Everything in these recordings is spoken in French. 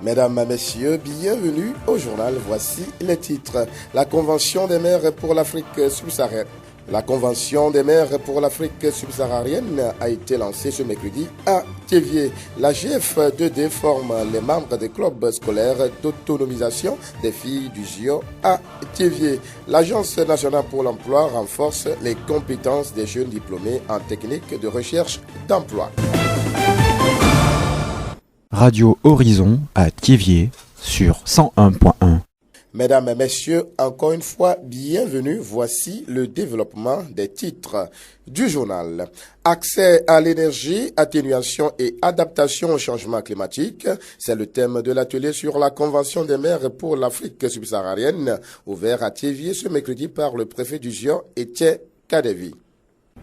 Mesdames, Messieurs, bienvenue au journal. Voici les titres. La Convention des maires pour l'Afrique subsaharienne. La Convention des maires pour l'Afrique subsaharienne a été lancée ce mercredi à Thiévié. La GF2D forme les membres des clubs scolaires d'autonomisation des filles du GIO à Thiévié. L'Agence nationale pour l'emploi renforce les compétences des jeunes diplômés en technique de recherche d'emploi. Radio Horizon à Thiévié sur 101.1. Mesdames et messieurs, encore une fois, bienvenue. Voici le développement des titres du journal. Accès à l'énergie, atténuation et adaptation au changement climatique. C'est le thème de l'atelier sur la Convention des maires pour l'Afrique subsaharienne, ouvert à Thiévié ce mercredi par le préfet du GIO, Étienne Kadevi.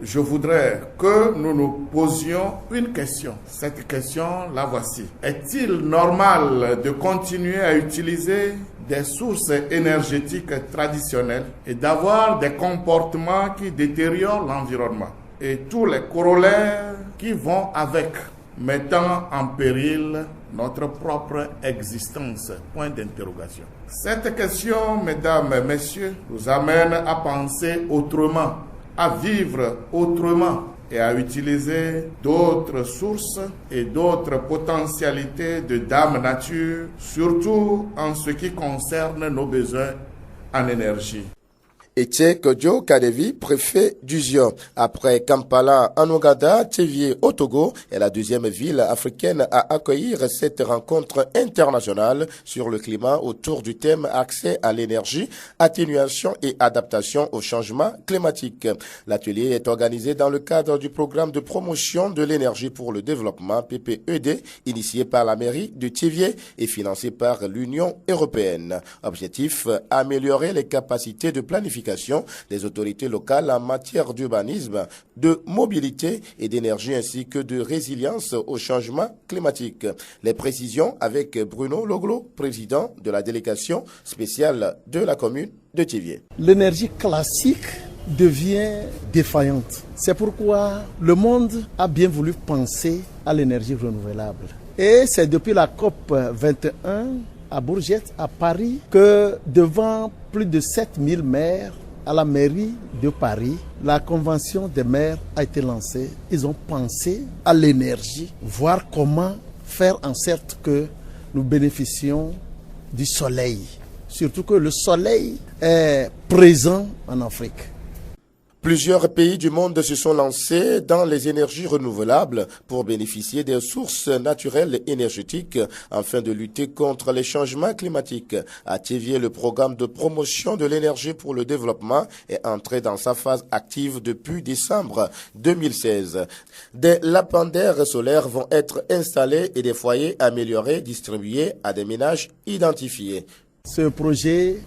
Je voudrais que nous nous posions une question. Cette question, la voici. Est-il normal de continuer à utiliser des sources énergétiques traditionnelles et d'avoir des comportements qui détériorent l'environnement et tous les corollaires qui vont avec, mettant en péril notre propre existence? Point d'interrogation. Cette question, mesdames et messieurs, nous amène à penser autrement, à vivre autrement et à utiliser d'autres sources et d'autres potentialités de Dame Nature, surtout en ce qui concerne nos besoins en énergie. Étienne Kadevi, préfet du GIO. Après Kampala en Ouganda, Thiévié au Togo est la deuxième ville africaine à accueillir cette rencontre internationale sur le climat autour du thème accès à l'énergie, atténuation et adaptation au changement climatique. L'atelier est organisé dans le cadre du programme de promotion de l'énergie pour le développement PPED, initié par la mairie de Thiévié et financé par l'Union européenne. Objectif, améliorer les capacités de planification des autorités locales en matière d'urbanisme, de mobilité et d'énergie ainsi que de résilience au changement climatique. Les précisions avec Bruno Loglo, président de la délégation spéciale de la commune de Thiévié. L'énergie classique devient défaillante. C'est pourquoi le monde a bien voulu penser à l'énergie renouvelable. Et c'est depuis la COP 21 à Bourget, à Paris, que devant plus de 7000 maires à la mairie de Paris, la Convention des maires a été lancée. Ils ont pensé à l'énergie, voir comment faire en sorte que nous bénéficions du soleil. Surtout que le soleil est présent en Afrique. Plusieurs pays du monde se sont lancés dans les énergies renouvelables pour bénéficier des sources naturelles énergétiques afin de lutter contre les changements climatiques. À Thiévié, le programme de promotion de l'énergie pour le développement est entré dans sa phase active depuis décembre 2016. Des lampadaires solaires vont être installés et des foyers améliorés distribués à des ménages identifiés. Ce projet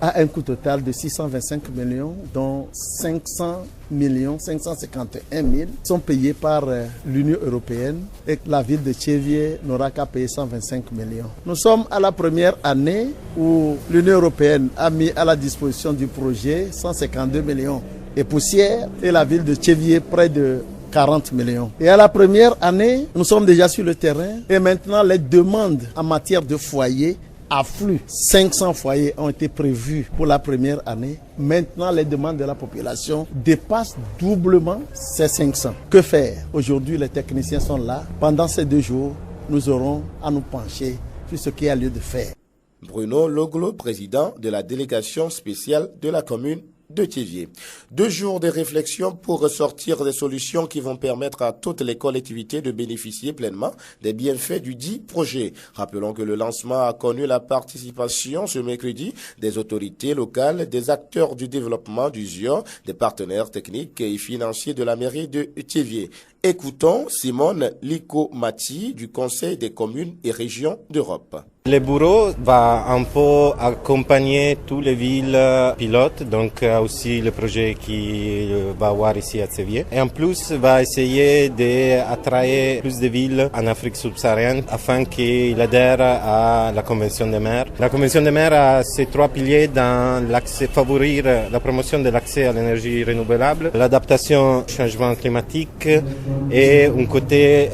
a un coût total de 625 millions, dont 551 000 sont payés par l'Union européenne et la ville de Thiévié n'aura qu'à payer 125 millions. Nous sommes à la première année où l'Union européenne a mis à la disposition du projet 152 millions et poussière et la ville de Thiévié près de 40 millions. Et à la première année, nous sommes déjà sur le terrain et maintenant les demandes en matière de foyers affluent. 500 foyers ont été prévus pour la première année. Maintenant, les demandes de la population dépassent doublement ces 500. Que faire? Aujourd'hui, les techniciens sont là. Pendant ces 2 jours, nous aurons à nous pencher sur ce qu'il y a lieu de faire. Bruno Loglo, président de la délégation spéciale de la commune de Thiévié. 2 jours de réflexion pour ressortir des solutions qui vont permettre à toutes les collectivités de bénéficier pleinement des bienfaits du dit projet. Rappelons que le lancement a connu la participation ce mercredi des autorités locales, des acteurs du développement du GIO, des partenaires techniques et financiers de la mairie de Thiévié. Écoutons Simone Liko-Mati du Conseil des communes et régions d'Europe. Le bureau va un peu accompagner toutes les villes pilotes, donc aussi le projet qui va avoir ici à Thiévié. Et en plus, va essayer d'attirer plus de villes en Afrique subsaharienne afin qu'ils adhèrent à la Convention des maires. La Convention des maires a ces 3 piliers dans l'accès, favoriser la promotion de l'accès à l'énergie renouvelable, l'adaptation au changement climatique et un côté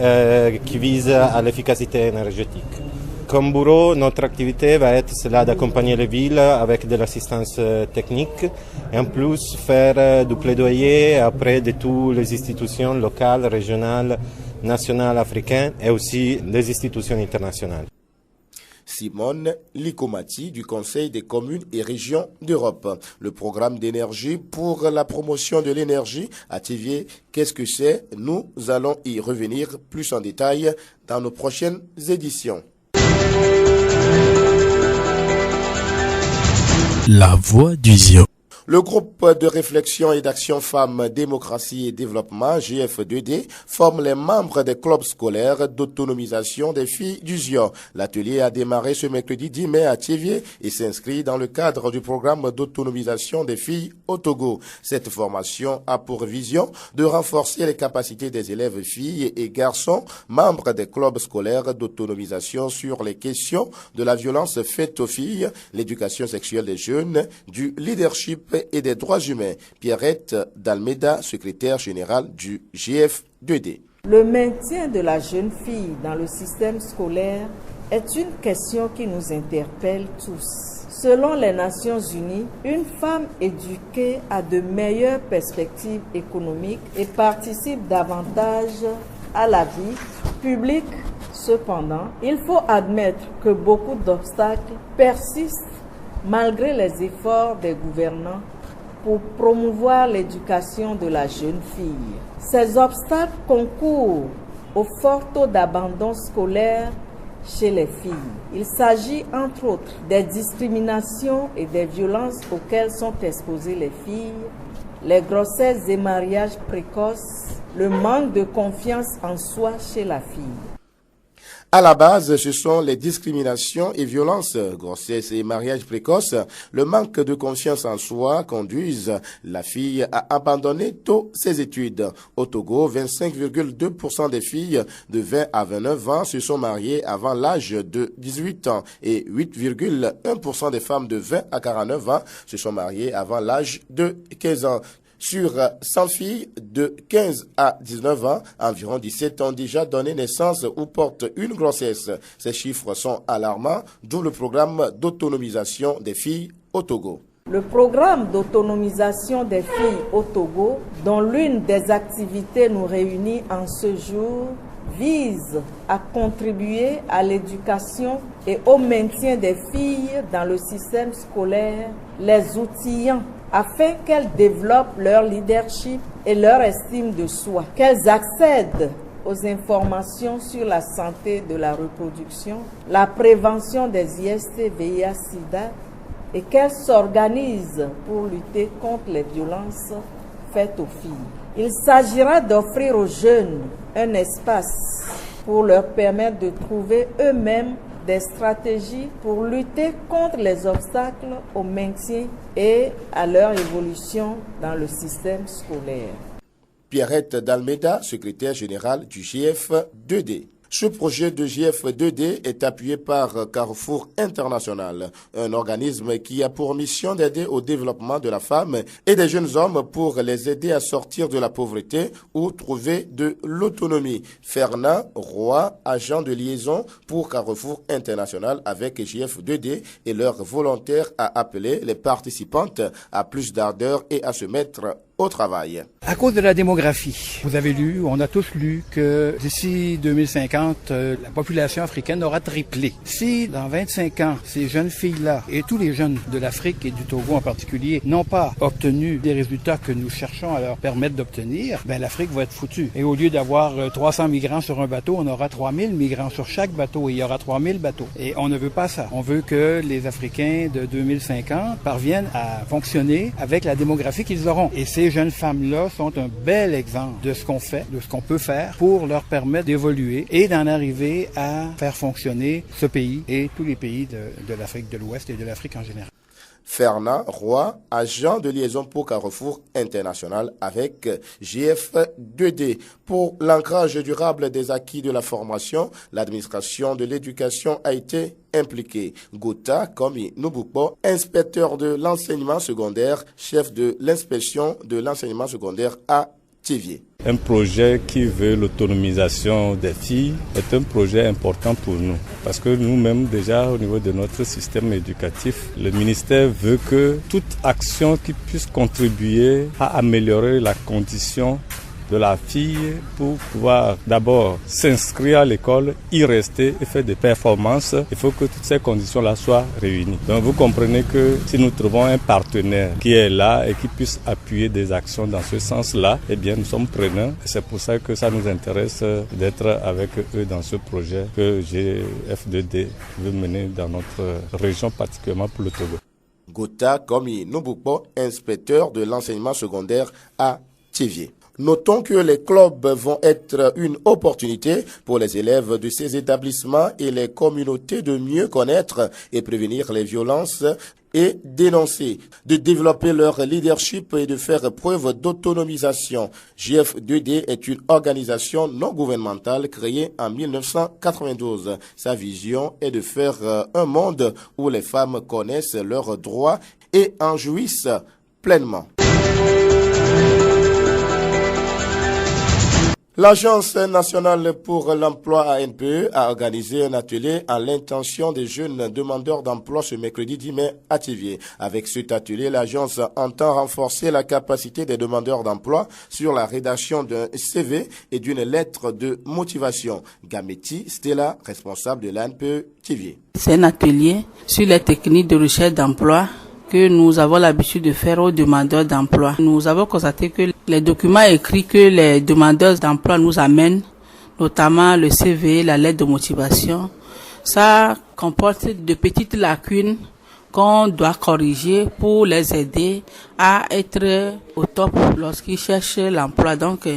qui vise à l'efficacité énergétique. Comme bureau, notre activité va être cela d'accompagner les villes avec de l'assistance technique et en plus faire du plaidoyer auprès de toutes les institutions locales, régionales, nationales, africaines et aussi les institutions internationales. Simone Likomati du Conseil des communes et régions d'Europe. Le programme d'énergie pour la promotion de l'énergie à Thiviers, qu'est-ce que c'est? Nous allons y revenir plus en détail dans nos prochaines éditions. La voix du Zion. Le groupe de réflexion et d'action Femmes, Démocratie et Développement, GF2D, forme les membres des clubs scolaires d'autonomisation des filles du Zion. L'atelier a démarré ce mercredi 10 mai à Thiviers et s'inscrit dans le cadre du programme d'autonomisation des filles au Togo. Cette formation a pour vision de renforcer les capacités des élèves filles et garçons, membres des clubs scolaires d'autonomisation sur les questions de la violence faite aux filles, l'éducation sexuelle des jeunes, du leadership et des droits humains. Pierrette Dalmeda, secrétaire générale du GF2D. Le maintien de la jeune fille dans le système scolaire est une question qui nous interpelle tous. Selon les Nations Unies, une femme éduquée a de meilleures perspectives économiques et participe davantage à la vie publique. Cependant, il faut admettre que beaucoup d'obstacles persistent malgré les efforts des gouvernants pour promouvoir l'éducation de la jeune fille. Ces obstacles concourent au fort taux d'abandon scolaire chez les filles. Il s'agit entre autres des discriminations et des violences auxquelles sont exposées les filles, les grossesses et mariages précoces, le manque de confiance en soi chez la fille. À la base, ce sont les discriminations et violences, grossesse et mariage précoce. Le manque de confiance en soi conduisent la fille à abandonner tôt ses études. Au Togo, 25,2% des filles de 20 à 29 ans se sont mariées avant l'âge de 18 ans et 8,1% des femmes de 20 à 49 ans se sont mariées avant l'âge de 15 ans. Sur 100 filles de 15 à 19 ans, environ 17 ont déjà donné naissance ou portent une grossesse. Ces chiffres sont alarmants, d'où le programme d'autonomisation des filles au Togo. Le programme d'autonomisation des filles au Togo, dont l'une des activités nous réunit en ce jour, vise à contribuer à l'éducation et au maintien des filles dans le système scolaire, les outillant afin qu'elles développent leur leadership et leur estime de soi, qu'elles accèdent aux informations sur la santé de la reproduction, la prévention des IST, VIH, SIDA et qu'elles s'organisent pour lutter contre les violences faites aux filles. Il s'agira d'offrir aux jeunes un espace pour leur permettre de trouver eux-mêmes des stratégies pour lutter contre les obstacles au maintien et à leur évolution dans le système scolaire. Pierrette Dalmeda, secrétaire générale du GF2D. Ce projet de GF2D est appuyé par Carrefour International, un organisme qui a pour mission d'aider au développement de la femme et des jeunes hommes pour les aider à sortir de la pauvreté ou trouver de l'autonomie. Fernand Roy, agent de liaison pour Carrefour International avec GF2D et leurs volontaires, a appelé les participantes à plus d'ardeur et à se mettre au travail. À cause de la démographie, vous avez lu, on a tous lu que d'ici 2050, la population africaine aura triplé. Si dans 25 ans, ces jeunes filles-là et tous les jeunes de l'Afrique et du Togo en particulier n'ont pas obtenu des résultats que nous cherchons à leur permettre d'obtenir, ben l'Afrique va être foutue. Et au lieu d'avoir 300 migrants sur un bateau, on aura 3000 migrants sur chaque bateau et il y aura 3000 bateaux. Et on ne veut pas ça. On veut que les Africains de 2050 parviennent à fonctionner avec la démographie qu'ils auront. Et ces jeunes femmes-là sont un bel exemple de ce qu'on fait, de ce qu'on peut faire pour leur permettre d'évoluer et d'en arriver à faire fonctionner ce pays et tous les pays de l'Afrique de l'Ouest et de l'Afrique en général. Fernand Roy, agent de liaison pour Carrefour International avec GF2D. Pour l'ancrage durable des acquis de la formation, l'administration de l'éducation a été impliquée. Gota Komi Nubukbo, inspecteur de l'enseignement secondaire, chef de l'inspection de l'enseignement secondaire à Thiviers. Un projet qui veut l'autonomisation des filles est un projet important pour nous. parce que nous-mêmes déjà au niveau de notre système éducatif, le ministère veut que toute action qui puisse contribuer à améliorer la condition de la fille pour pouvoir d'abord s'inscrire à l'école, y rester et faire des performances, il faut que toutes ces conditions-là soient réunies. Donc vous comprenez que si nous trouvons un partenaire qui est là et qui puisse appuyer des actions dans ce sens-là, eh bien nous sommes preneurs. Et c'est pour ça que ça nous intéresse d'être avec eux dans ce projet que GF2D veut mener dans notre région, particulièrement pour le Togo. Gota Komi Nubukbo, inspecteur de l'enseignement secondaire à Thiévié. Notons que les clubs vont être une opportunité pour les élèves de ces établissements et les communautés de mieux connaître et prévenir les violences et dénoncer, de développer leur leadership et de faire preuve d'autonomisation. GF2D est une organisation non gouvernementale créée en 1992. Sa vision est de faire un monde où les femmes connaissent leurs droits et en jouissent pleinement. L'Agence nationale pour l'emploi ANPE a organisé un atelier à l'intention des jeunes demandeurs d'emploi ce mercredi 10 mai à Thiévié. Avec cet atelier, l'agence entend renforcer la capacité des demandeurs d'emploi sur la rédaction d'un CV et d'une lettre de motivation. Gameti Stella, responsable de l'ANPE Thiévié. C'est un atelier sur les techniques de recherche d'emploi que nous avons l'habitude de faire aux demandeurs d'emploi. Nous avons constaté que les documents écrits que les demandeurs d'emploi nous amènent, notamment le CV, la lettre de motivation, ça comporte de petites lacunes qu'on doit corriger pour les aider à être au top lorsqu'ils cherchent l'emploi. Donc,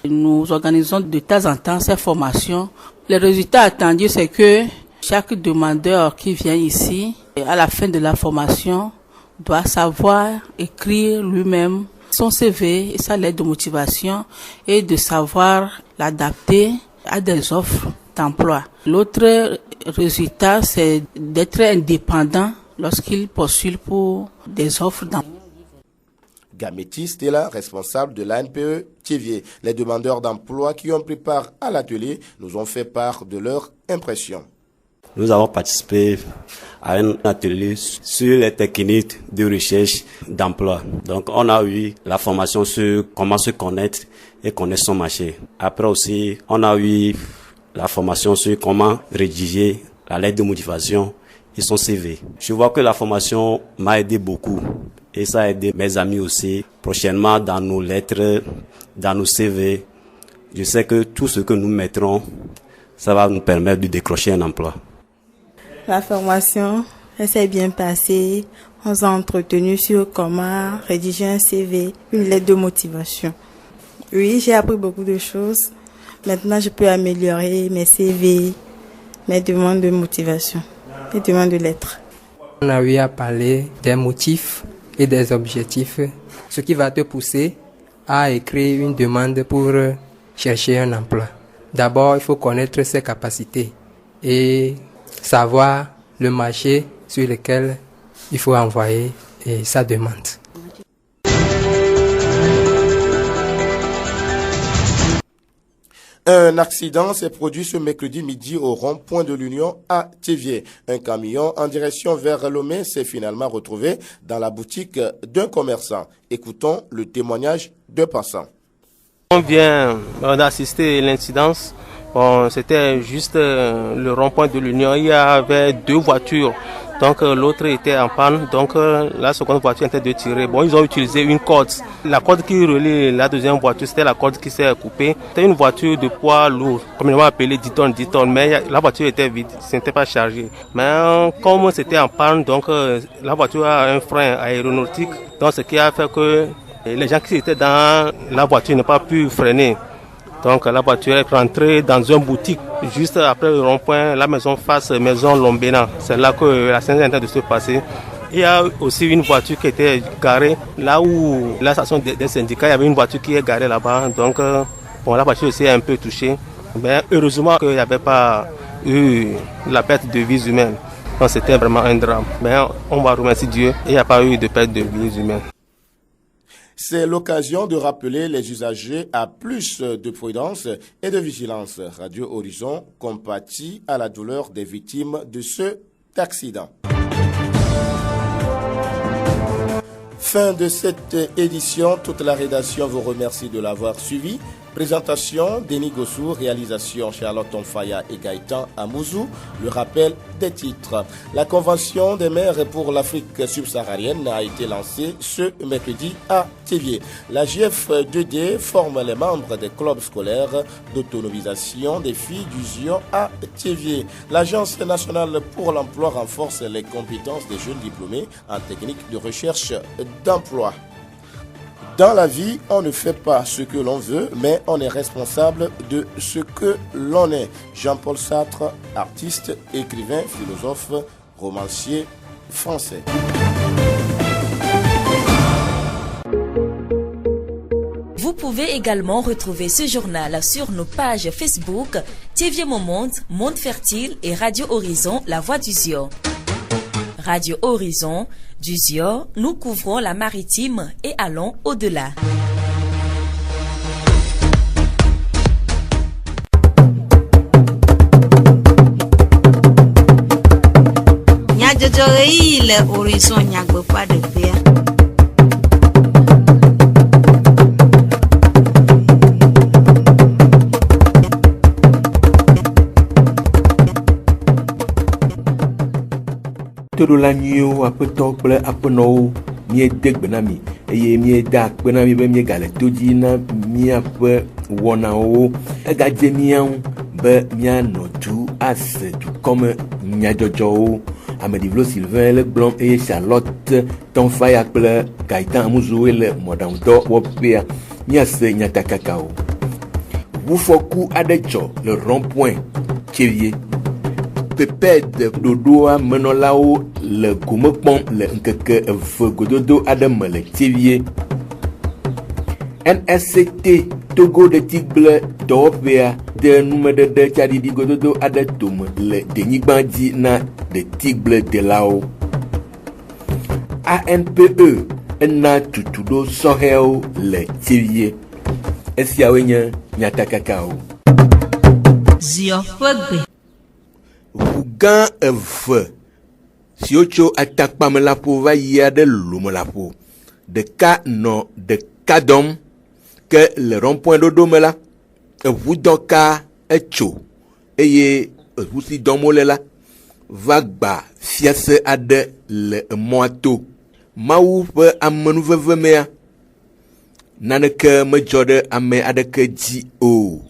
nous organisons de temps en temps ces formations. Les résultats attendus, c'est que chaque demandeur qui vient ici, à la fin de la formation, doit savoir écrire lui-même son CV et sa lettre de motivation et de savoir l'adapter à des offres d'emploi. L'autre résultat, c'est d'être indépendant lorsqu'il postule pour des offres d'emploi. Gameti Stella, responsable de l'ANPE Thiévié. Les demandeurs d'emploi qui ont pris part à l'atelier nous ont fait part de leur impression. Nous avons participé à un atelier sur les techniques de recherche d'emploi. Donc, on a eu la formation sur comment se connaître et connaître son marché. Après aussi, on a eu la formation sur comment rédiger la lettre de motivation et son CV. Je vois que la formation m'a aidé beaucoup et ça a aidé mes amis aussi. Prochainement, dans nos lettres, dans nos CV, je sais que tout ce que nous mettrons, ça va nous permettre de décrocher un emploi. La formation, elle s'est bien passée. On s'est entretenu sur comment rédiger un CV, une lettre de motivation. Oui, j'ai appris beaucoup de choses. Maintenant, je peux améliorer mes CV, mes demandes de motivation, mes demandes de lettres. On a eu à parler des motifs et des objectifs, ce qui va te pousser à écrire une demande pour chercher un emploi. D'abord, il faut connaître ses capacités et savoir le marché sur lequel il faut envoyer sa demande. Un accident s'est produit ce mercredi midi au rond-point de l'Union à Thiévié. Un camion en direction vers Lomé s'est finalement retrouvé dans la boutique d'un commerçant. Écoutons le témoignage d'un passant. On vient d'assister à l'incidence. Bon, c'était juste le rond-point de l'Union. Il y avait deux voitures. Donc l'autre était en panne. Donc la seconde voiture était de tirer. Bon, ils ont utilisé une corde. La corde qui relie la deuxième voiture, c'était la corde qui s'est coupée. C'était une voiture de poids lourd, communément appelée 10 tonnes. Mais la voiture était vide, ce n'était pas chargé. Mais comme c'était en panne, donc la voiture a un frein aéronautique. Donc ce qui a fait que les gens qui étaient dans la voiture n'ont pas pu freiner. Donc la voiture est rentrée dans une boutique juste après le rond-point, la maison face maison Lombena. C'est là que la scène est en train de se passer. Il y a aussi une voiture qui était garée là où la station des syndicats, il y avait une voiture qui est garée là-bas. Donc la voiture aussi est un peu touchée. Mais heureusement qu'il n'y avait pas eu la perte de vies humaines. Donc c'était vraiment un drame. Mais on va remercier Dieu, il n'y a pas eu de perte de vies humaines. C'est l'occasion de rappeler les usagers à plus de prudence et de vigilance. Radio Horizon compatit à la douleur des victimes de cet accident. Fin de cette édition, toute la rédaction vous remercie de l'avoir suivi. Présentation, Denis Gossou, réalisation Charlotte Onfaya et Gaëtan Amouzou. Le rappel des titres. La Convention des maires pour l'Afrique subsaharienne a été lancée ce mercredi à Théviers. La GF2D forme les membres des clubs scolaires d'autonomisation des filles du Zion à Théviers. L'Agence nationale pour l'emploi renforce les compétences des jeunes diplômés en technique de recherche d'emploi. Dans la vie, on ne fait pas ce que l'on veut, mais on est responsable de ce que l'on est. Jean-Paul Sartre, artiste, écrivain, philosophe, romancier français. Vous pouvez également retrouver ce journal sur nos pages Facebook, Théviers Monde, Monde Fertile et Radio Horizon, La Voix du Zion. Radio Horizon, du Zion, nous couvrons la maritime et allons au-delà. Le Horizon nyagbe pas de paix. Todo la nyuo apeto kple apenɔwo míede gbe mi eye míeda akpe na mi be míegale to dzi na míaƒe wɔnawo egadze míaŋu be míanɔ du ase dukɔme nyadzɔdzɔwo. Amedivlo Sylvain le gblɔm eye Charlotte Tonfaya kple Gaëtan Amuzuwe le mɔɖaŋudɔ wɔƒea míase nyatakakawo. Ʋufɔku aɖe dzɔ le rond-point Théviers. Peped ɖoɖoa menɔlawo le gome kpɔm le ŋkeke eve gododo aɖe me le Théviers. NSCT Togo ɖeti gble dɔwɔƒea de numeɖeɖe tsaɖiɖi gododo aɖe tome le denyigba dzi na ɖetigble-delawo. ANPE ena tutuɖo sɔhɛwo le Théviers. Esiawoe nye nyatakakawo. Zion ƒe gbe. Ʋu gã eve siwo tso atakpame la ƒo va yia ɖe lome la ƒo. Ɖeka nɔ ɖeka dɔm ke le rond-point ɖoɖo me la, eʋu dɔka etso eye eʋu si dɔm wole la va gba fiase aɖe le emɔa to. Mawu ƒe amenuveve mea, naneke medzɔ ɖe ame aɖeke dzi o.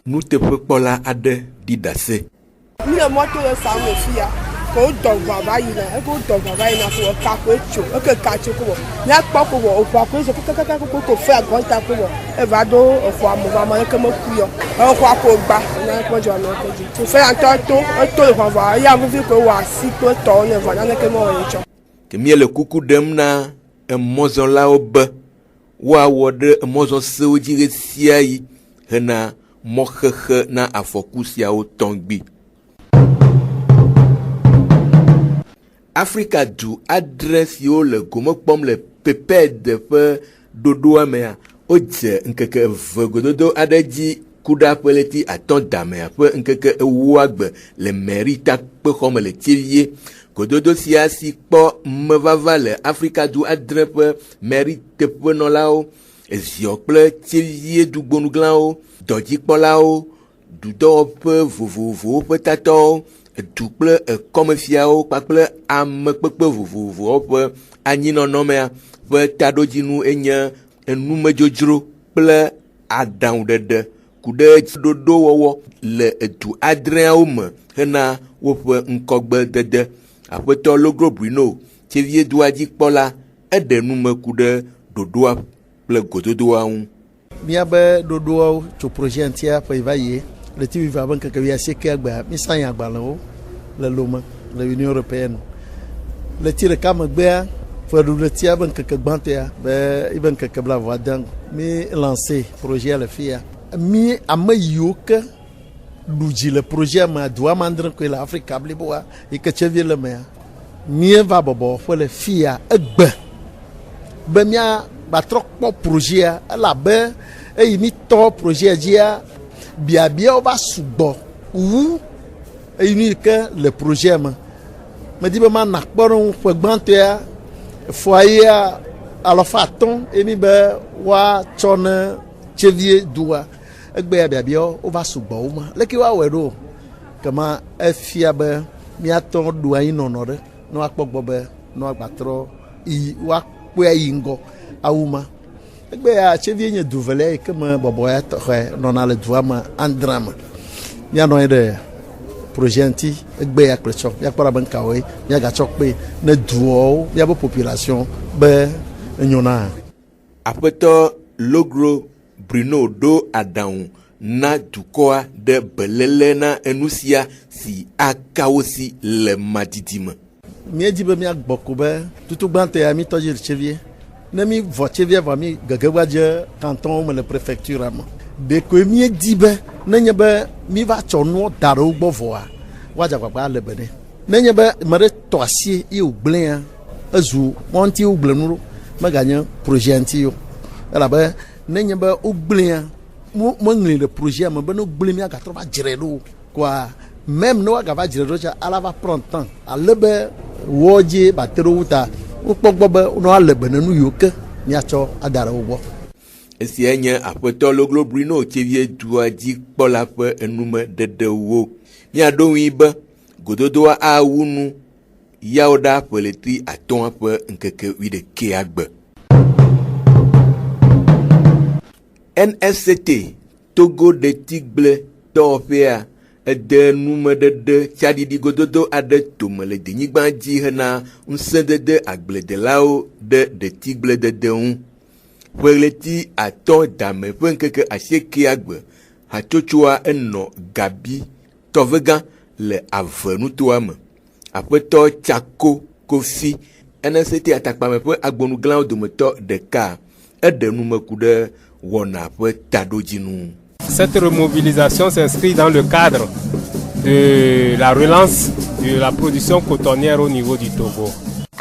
Nuteƒekpɔla aɖe ɖi ɖase. Mile mɔto le sam le fia, ko dɔgba va yina, eko dɔgba va yina ko ka ko tso, eke ka tso ko bɔ. Nya kpɔ ko bɔ, o kpa ko so kaka ko fɛ agɔnta ko bɔ. Eva do exɔa mo va ma eke me ku yɔ. Exɔa ko gba, nya kpɔ dzɔ no ko dzi. So fɛ antɔ to, eto le xɔva, ya vivi ko wa si kple tɔ ne va nya ke me wɔ tsɔ. Ke mie le kuku ɖem na emɔzɔlawo be woawɔ ɖe emɔzɔsewo dzi ɣe sia ɣi hena mɔxexe na afɔku siawo tɔŋgbi. Afrika du adre siwo le gome kpɔm le Peped ƒe ɖoɖoa mea, wodze ŋkeke eve gododo aɖe dzi ku ɖa ƒe leti atɔ̃ damea ƒe ŋkeke ewoa gbe le mairie takpexɔme le Théviers. Gododo sia si kpɔ mevava le Afrika du adre ƒe mairie teƒenɔlawo, Zion kple Théviers dugbonuglawo, dɔdzikpɔlawo, dudɔwɔƒe vovovowo ƒe tatɔwo, edu kple ekɔmefiawo kpakple amekpekpe vovovowo ƒe anyinɔnɔmea ƒe taɖodzinu enye enumedzodzro kple aɖaŋuɖeɖe ku ɖe ɖoɖo wɔwɔ le edu adreawo me hena woƒe ŋkɔgbedede. Aƒetɔ Logro Bruno, Théviers dua dzikpɔla, eɖe nume ku ɖe ɖoɖoa kple gododoa ŋu. Míabe ɖoɖoawo tso projet ŋutia ƒe va yi le ti viva be ŋkeke wuiasiekea gbea mísanya agbalẽwo le lome le Union Européenne. Le ti ɖeka megbea feɖuɖetia be ŋkeke gbãtɔa be ibe ŋkeke blavuade mi lancé projet le fia. Mi ame yiwo ke ɖu dzi le projet me dua mandre koe le Afrika bliboa yi ke Théviers le mea, míeva bɔbɔ ƒe le fia egbe be mía batrɔ kpɔ projet elabe eyi mi tɔ projet dzia biabia va sugbɔ wu eyi mi ke le projet me medi be ma nakpɔ ɖo ƒe gbãtɔa foyer alɔfa atɔ̃ emi be woatsɔ ne tsevie dua egbea biabia wova sugbɔ wo ma leke woawɔe ɖo kema efia be miatɔ ɖo anyi nɔnɔ ɖe ne woakpɔ gbɔ be ne woagbatrɔ yi woakpɔe yi ŋgɔ awu ma egbea tsevie nye du velia yi ke me bɔbɔ ya tɔxɛ nɔna le dua me andre me mianɔ anyi ɖe projet ŋuti egbea kpletsɔ miakpɔ ɖa be nkawoe miagatsɔ kpe ne duawo miabe population be enyona. Aƒetɔ Logro Bruno ɖo aɖaŋu na dukɔa ɖe beléle na enu sia si akawo si le madidi me. Míedi be miagbɔ ko be tutu gbãtɔ ya mi tɔdzi tsevie ne mi vɔ tsevie vɔ mi gege va dze canton me le préfecture me ɖekoe míedi be nenye be mi va tsɔ nuwo da ɖe wo gbɔ vɔa woadze agbagba le be ne nenye be ame ɖe tɔ asi ye wògblẽa ezu mɔnti wògblẽ nu ɖo meganye projet ŋuti o elabe nenye be wògblẽa meŋli le projet me be ne wògblẽ miagatrɔ va dzrae ɖo koa même ne woagava dzrae ɖo tsa ala va prendre temps ale be wɔdzi bate ɖo wu ta wokpɔ gbɔ be woa le be ne nu yiwo ke miatsɔ ada ɖe wo gbɔ. Esia nye Aƒetɔ Logro Bruno tsevie dua dzi kpɔla ƒe enume ɖeɖewo. Miaɖo ŋui be gododoa awu nu yawo ɖa ƒeletri atɔ̃a ƒe ŋkeke 11 gbe. NSCT Togo Detigble dɔwɔƒea ede numeɖeɖe tsaɖiɖi gododo aɖe tome le denyigba dzi hena ŋusẽdede agbledelawo ɖe detigble ŋu. Ƒeleti atɔ̃ dame ƒe ŋkeke 90 gbe hatsotsoa enɔ Gabi tɔvegã le Avenutoa me. Aƒetɔ Tsako Kofi NSCT atakpame ƒe agbonuglãwo dometɔ ɖeka eɖe numeku ɖe wɔna ƒe taɖodzinu. Cette remobilisation s'inscrit dans le cadre de la relance de la production cotonnière au niveau du Togo.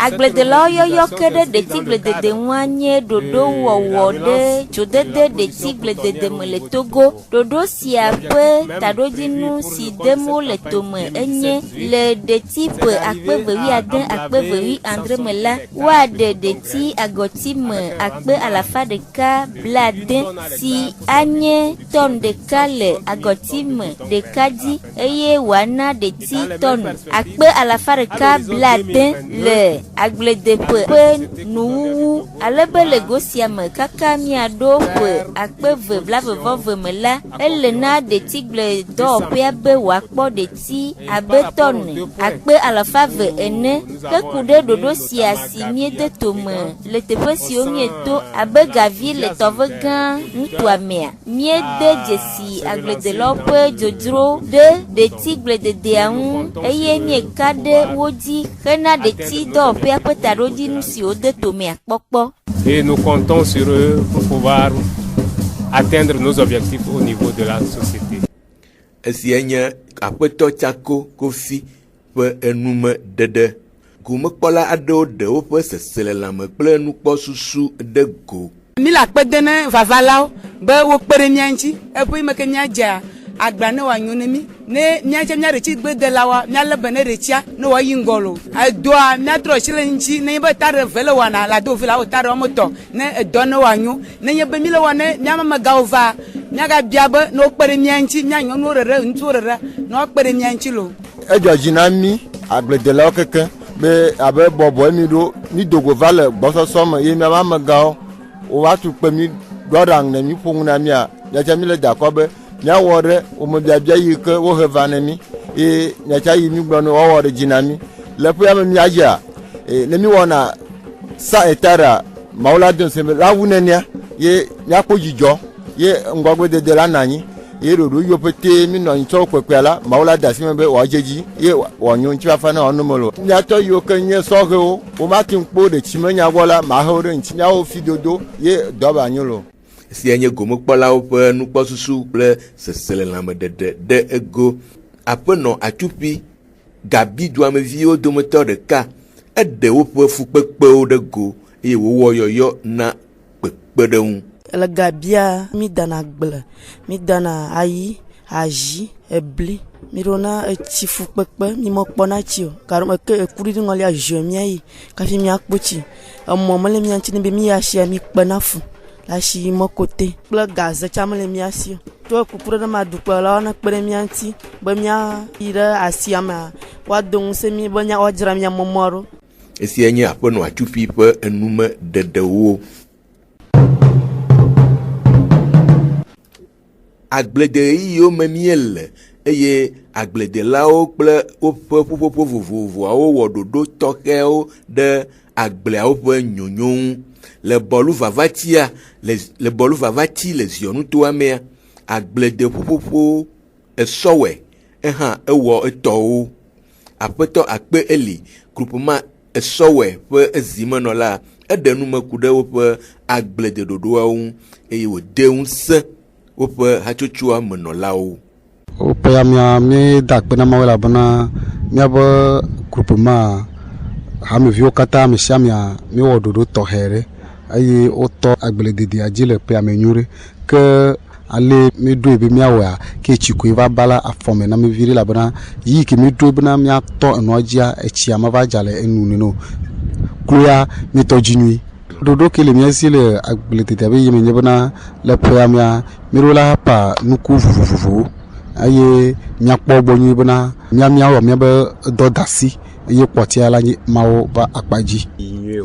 Agbledelawo yɔyɔ ke ɖe detigble ŋu anye ɖoɖo wɔwɔ ɖe dzodede detigble me le Togo. Ɖoɖo sia ƒe taɖodzinu si dem wole tome enye le deti ƒe 2060 me la woaɖe deti agɔti me 160 si anye tɔn ɖeka le agɔti me ɖeka dzi eye wòana deti tɔn 160 le agbledeƒe ƒe nuwuwu alebe le go sia me kaka miaɖo ƒe 2022 me la ele na detigble dɔwɔƒea be wòakpɔ deti abe tɔn 200,000 ke ku ɖe ɖoɖo sia si miede tome le teƒe siwo mieto abe Gavi le tɔvegã ŋutua mea miede dzesi agbledelawo ƒe dzodzro ɖe detigble ŋu eye mieka ɖe wo dzi hena deti dɔwɔƒea ƒe taɖodzinu siwo de tomea kpɔkpɔ. Et nous comptons sur eux pour pouvoir atteindre nos objectifs au niveau de la société. Esia nye Aƒetɔ Tsako Kofi ƒe enume ɖeɖe. Gomekpɔla aɖewo ɖe woƒe seselelãme kple nukpɔsusu ɖe go. Mi le akpe de ne vavalawo be wokpe ɖe mía ŋuti eƒe yi me ke míadze agba ne wòanyo ne mi ne míadze mía ɖetsi gbedelawoa míalé be ne ɖetsia ne wòayi ŋgɔ lo edoa míatrɔ asi le ŋuti ne nye be ta ɖe ve le wɔna le ado vi la wo ta ɖe wɔme tɔ ne edɔ ne wòanyo ne nye be mi le wɔ ne míame megawo va míagabia be ne wokpe ɖe mía ŋuti mía nyɔnuwo ɖeɖe ŋutsuwo ɖeɖe ne wokpe ɖe mía ŋuti lo. Edzɔ dzi na mi agbledelawo keke be abe bɔbɔ mi ɖo mi dogo va le gbɔsɔsɔ me ye míabe amegawo wova tu kpe mi ɖɔɖaŋ ne mi ƒo ŋu na mia míatsa mi le dakɔ be míawɔ ɖe womebiabia yi ke wohe va ne mi ye míatsa yi mi gblɔ ne wɔwɔ ɖe dzi na mi le ƒea me míadzea ne mi wɔna sa etara mawu la do nsɛmɛ la wu nenia ye míakpɔ dzidzɔ ye ŋgɔgbedede la na anyi ye ɖoɖo yiwo pete mi nɔ anyi tsɔ kpekpea la mawu la da asi me be wòadze dzi ye wòanyo ŋuti fafa na wɔnume lo míatɔ yiwo ke nye sɔhewo womate ŋu kpo ɖetsi menya gbɔ la mahe wo ɖe ŋuti míawo fi dodo ye dɔ ba nyo lo. Esia nye gomekpɔlawo ƒe nukpɔsusu kple seselelãme ɖeɖe ɖe ego. Aƒenɔ Atsupi Gabi duameviwo dometɔ ɖeka eɖe woƒe fukpekpewo ɖe go eye wòwɔ yɔyɔ na kpeɖeŋu. Le gabia mi dana gble, mi dana ayi, aji, ebli, mi ɖona etsi fukpekpe, mi me kpɔna tsi o. Garo ke ekuri ɖe ŋɔlia zɔ mia yi, kafi mia kpɔ tsi. Emɔ me le mia ŋuti ne be mi asia mi kpena fu, le asi me kote. Kple gaze tsa me le mia si o. To kuku ɖe ma dukplɔlawo ne kpe ɖe mia ŋuti be mia yi ɖe asia mea, woado ŋusẽ mi be woadzra mia mɔmɔ ɖo. Esia nye aƒenɔ Atsufi ƒe enume ɖeɖewo. Agbledeɣi yiwo me míele eye agbledelawo kple woƒe ƒuƒoƒo vovovoawo wɔ ɖoɖo tɔxɛwo ɖe agbleawo ƒe nyonyo ŋu. Le bɔlu vavati le Zionutoa mea, agblede ƒuƒoƒo esɔwɛ hã ewɔ etɔwo. Aƒetɔ akpe eli grupema esɔwɛ ƒe ezimenɔla eɖe nume ku ɖe woƒe agblede ɖoɖoawo ŋu eye wòde ŋusẽ woƒe hatsotsoa menɔlawo. Woƒe amia mi da akpe na Mawu elabena miaƒe grupema hameviwo katã ame sia amea mi wɔ ɖoɖo tɔxɛ ɖe eye wotɔ agblededea dzi le ƒea me nyuie ke ale mi ɖoe be miawɔa ke tsi koe va bala afɔme na mi vi ɖe elabena yi ke mi ɖoe bena miatɔ enua dzia etsia ma va dza le enu nene o. Kloya mi tɔ dzi nyui. Ɖoɖo ke le mia si le agblededea be yi me nye bena le ƒea mea mi ɖo la pa nuku vovovowo eye miakpɔ gbɔ nyui bena miawɔ miabe dɔdasi eye kpɔtia la nye Mawu va akpadzi.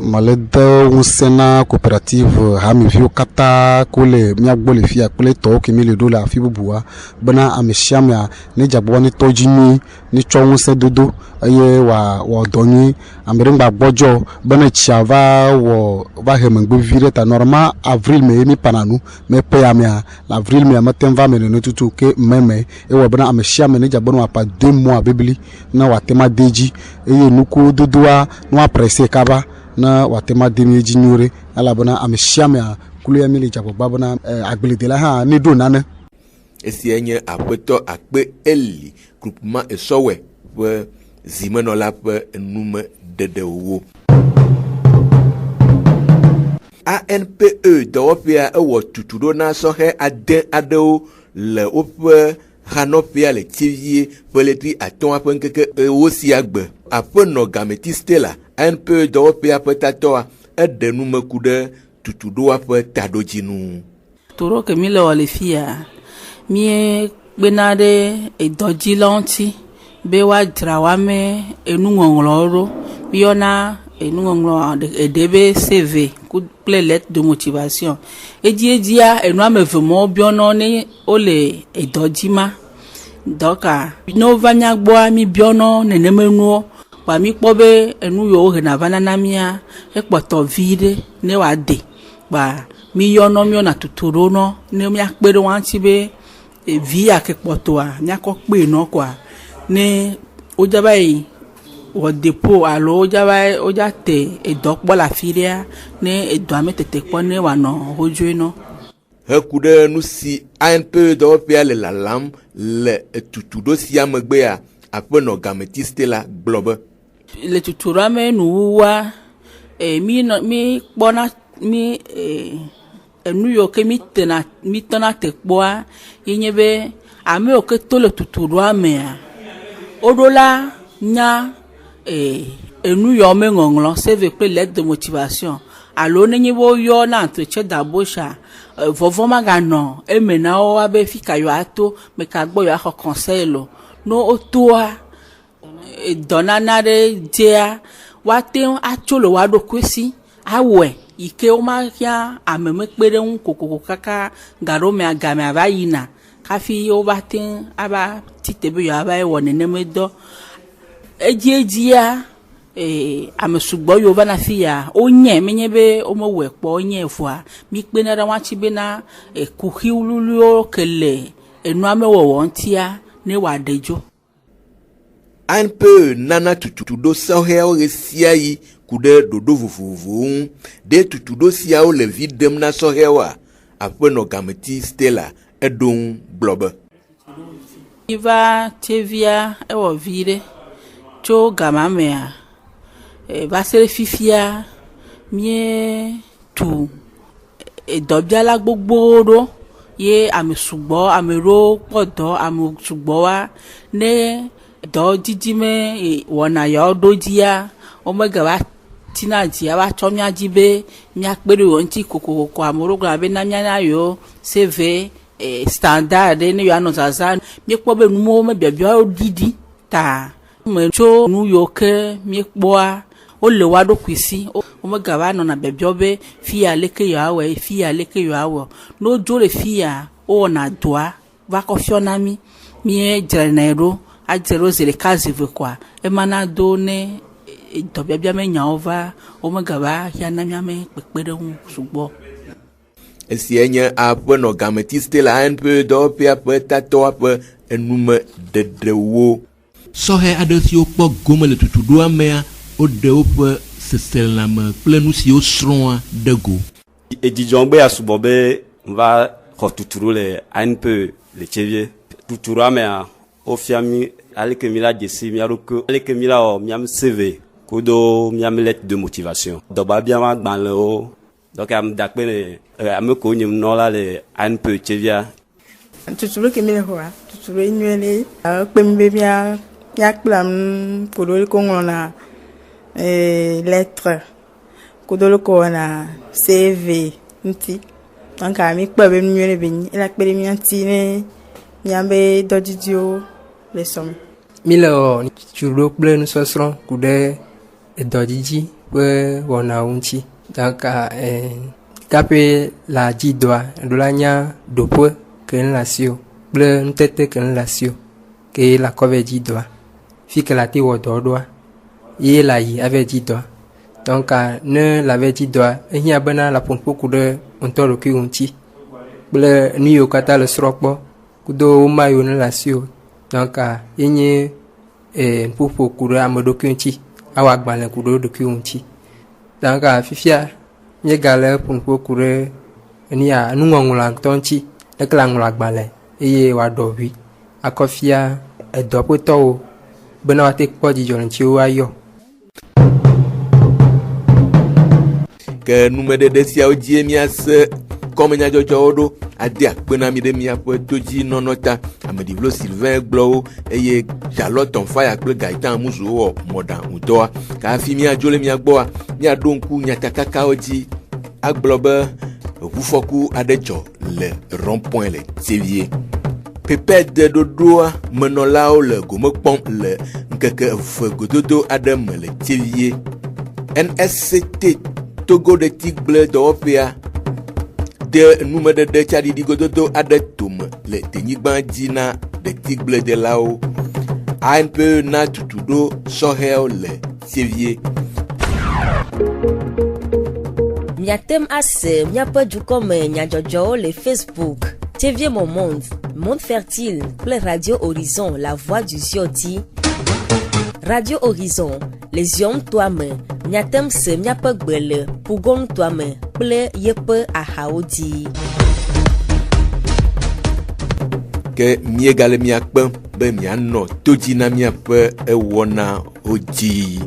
Male de ŋusẽ na coopérative hameviwo katã ko le miagbɔ le fia kple tɔwo ke mi le ɖo le afi bubua bena ame sia amea ne dzagbɔ ne tɔ dzi nyui ne tsɔ ŋusẽ dodo eye wɔ dɔ nyui ame ɖe ŋgba gbɔdzɔ bena tsia va he megbe vi ɖe ta normal avril me mi pana nu me pe amea le avril me mete va me nene tutu ke meme ewɔ bena ame sia ame ne dzagbɔ ne wapa 2 mois bebli na watema de dzi eye nuku dodoa no apresse kaba na watema de mi dzi nyure elabena ame sia amea kulo ya mi le dzagbɔgba bena agbledela hã ne ɖo nane. Esia nye aƒetɔ akpe eli grupema esɔwɛ ƒe zimenɔla ƒe enume ɖeɖewo. ANPE dɔwɔƒea ewɔ tutuɖo na sɔhɛ ade aɖewo le woƒe hanɔƒea le Tivie ƒe letri 5 ƒe ŋkeke ewo sia gbe. Aƒenɔ Gameti Stella ANPE dɔwɔƒea ƒe tatɔa eɖe nume ku ɖe tutuɖoa ƒe taɖodzinu. Toro ke mi le wɔ le fia mi kpena ɖe edɔdzilawo ŋuti be woadzra woame enuŋɔŋlɔwo ɖo mi yɔna enuŋɔŋlɔ eɖe be CV kple lettre de motivation edzia enua me ve mɔ biɔnɔ ne wole edɔdzi ma dɔka ne wova miagbɔa mi biɔnɔ neneme nuwo kpa mi kpɔ be enu yiwo hena va nana mia ekpɔtɔ vi ɖe ne wòade kpa mi yɔnɔ miɔna tutuɖo nɔ ne miakpe ɖe wɔn be vi yake kpɔtɔa miakɔ kpe nɔ koa ne wodzaba yi wɔ depo alo wodza te edɔ kpɔ le afi ɖea ne edɔa me tete kpɔ ne wòanɔ wodzoe nɔ. Heku ɖe nu si ANPE dɔwɔƒea le lalam le tutuɖo sia megbea aƒenɔ Gameti Stella gblɔ be. Le tutuɖoa me nuwuwua mi kpɔna mi enu yiwo ke mi tɔna te kpɔa yenye be ame yiwo ke to le tutuɖoa mea woɖo la nya enu yiwo me ŋɔŋlɔ CV kple lettre de motivation alo nenye be woyɔ na entretien d'embauche vɔvɔ maganɔ eme na wo abe fika yewoato meka gbɔ yewoaxɔ conseil lo no wotoa dɔnana ɖe dzia woate atso le woa ɖokui si awɔe yi ke womahia ame mekpe ɖe ŋu kokoko kaka gaɖomea gamea va yina kafi wova te ava tite be yewoava wɔ neneme dɔ edzia ame sugbɔ yiwo va na fi ya wonye menye be womewɔe kpɔ wonye vɔa mi kpena ɖe wɔn ŋuti bena kuxi wluwluwo ke le enua me wɔwɔ ŋutia ne wòaɖe dzo. ANPE nana tutuɖo sɔhɛawo ɣe sia ɣi ku ɖe ɖoɖo vovovowo ŋu ɖe tutuɖo siawo le vi ɖem na sɔhɛwoa aƒenɔ Gameti Stella eɖo ŋu gblɔ be. Iva Tevia ewɔ vi ɖe tso gama mea va se ɖe fifia mie tu Edobiala gbogbo ɖo ye ame sugbɔ ame ɖewo kpɔ dɔ ame sugbɔ wa ne dɔ didi me wɔna yawo ɖo dzia womege va tina dzia va tsɔ mía dzi be míakpe ɖe wo ŋuti kokoko ame ɖewo gblɔna be na míana yewo CV standard ne yewoanɔ zaza míekpɔ be nuwo mebiabia wo didi ta me tso nu yiwo ke míekpɔa wole wa ɖokui si womega va nɔna biabia be fia leke yewoawɔe fia leke yewoawɔ ne wodzo le fia wowɔna dɔa va kɔ fiɔ na mí míedzrenɛ ɖo adzre ɖo zi ɖeka zi ve koa emana do ne dɔbiabia me nyawo va womega va ya na míame kpekpeɖeŋu sugbɔ. Esia nye aƒenɔ Gameti le ANPE dɔwɔƒea ƒe tatɔa ƒe enume ɖeɖewo. Sɔhɛ aɖe siwo kpɔ gome le tutuɖoa mea woɖe woƒe seselãme kple nu siwo srɔ̃a ɖe go. Edzidzɔ be asubɔ be va xɔ tutuɖo le ANPE le Tchevie. Tutuɖoa mea wofia mi aleke mi la dzesi mia ɖokui aleke mi la wɔ miam CV kudo miam lettre de motivation. Dɔbabia ma gbalẽwo. Donc am dakpe le ame ko nyem nɔla le ANPE Tchevia. Tutuɖo ke mi le xɔa tutuɖo nyuie le kpe mi be míakplam kudo ko ŋlɔna lettre kudo ko wɔna CV ŋuti. Donc mi kpe be nyuie le be nyi ela kpe ɖe mía ŋuti ne míabe dɔdidiwo le sɔmi. Mi le wɔ tutuɖo kple nusɔsrɔ̃ ku ɖe edɔdzidzi ƒe wɔnawo ŋuti. Donc kape la dzidɔa ɖola nya ɖoƒe ke ne le asio kple nutete ke ne le asio ke la kɔ ve dzidɔa fi ke la te wɔ dɔ ɖoa ye la yi ave dzidɔa. Donc ne la ve dzidɔa ehiã bena la ƒoƒo ku ɖe ŋutɔ ɖokui ŋuti kple nu yiwo katã le srɔ̃ kpɔ kudo woma yiwo ne le asio. Donc ye nye ƒoƒo ku ɖe ame ɖokui ŋuti awɔ agbalẽ ku ɖe ɖokui ŋuti. Donc fifia míegale ƒoƒo ku ɖe nia nuŋɔŋlɔa ŋutɔ ŋuti leke la ŋlɔ agbalẽ eye wòaɖɔ ʋui akɔ fia edɔƒetɔwo bena woate kpɔ dzidzɔ le ŋutiwo ayɔ. Ke numeɖeɖe siawo dzie míase kɔmenyadzɔdzɔwo ɖo ade akpe na mi ɖe miaƒe todzinɔnɔ ta. Ameɖivlo Sylvain gblɔwo eye Charlotte Fire kple Gaëtan Amusu wɔ mɔɖaŋudɔa. Kafi míadzo le mia gbɔa míaɖo ŋku nyatakakawo dzi agblɔ be ʋufɔku aɖe dzɔ le rond-point le Tchevie. PPED ɖoɖoa menɔlawo le gome kpɔm le ŋkeke eve gododo aɖe me le Tchevie. NSCT Togo de Tigble dɔwɔƒea de numeɖeɖe tsaɖiɖi gododo aɖe tome le tenyigba dzi na de Tigble delawo. ANPE na tutuɖo sɔhɛwo le Tchevie. Miatem ase miaƒe dukɔme nyadzɔdzɔwo le Facebook, Tchevie Moment, Monde Fertile kple Radio Horizon, La Voix du Zioti. Radio Horizon, les yom toame, miatem se miaƒe gbe le Pugon toame kple yeƒe ahawo dzi. Ke miegale miakpem be mianɔ todzi na miaƒe ewɔnawo dzi.